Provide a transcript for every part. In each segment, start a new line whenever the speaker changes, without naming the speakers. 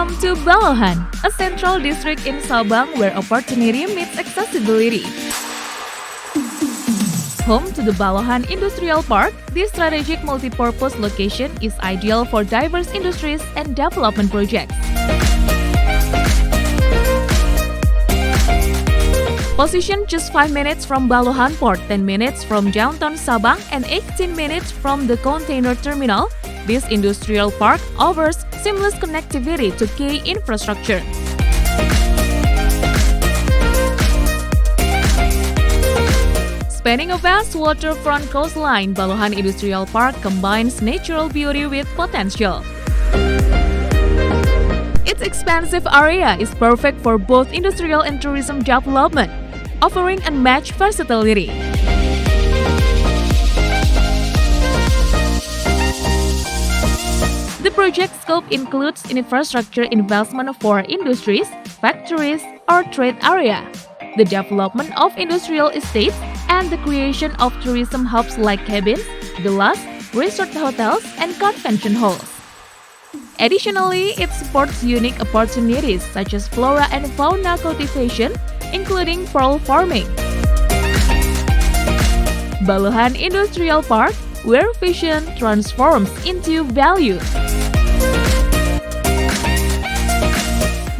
Welcome to Balohan, a central district in Sabang where opportunity meets accessibility. Home to the Balohan Industrial Park, this strategic multipurpose location is ideal for diverse industries and development projects. Positioned just 5 minutes from Balohan Port, 10 minutes from downtown Sabang, and 18 minutes from the container terminal, this industrial park offers seamless connectivity to key infrastructure. Spanning a vast waterfront coastline, Balohan Industrial Park combines natural beauty with potential. Its expansive area is perfect for both industrial and tourism development, offering unmatched versatility. The project scope includes infrastructure investment for industries, factories, or trade area, the development of industrial estates, and the creation of tourism hubs like cabins, villas, resort hotels, and convention halls. Additionally, it supports unique opportunities such as flora and fauna cultivation, including pearl farming. Balohan Industrial Park, where vision transforms into value.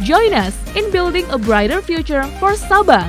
Join us in building a brighter future for Sabang.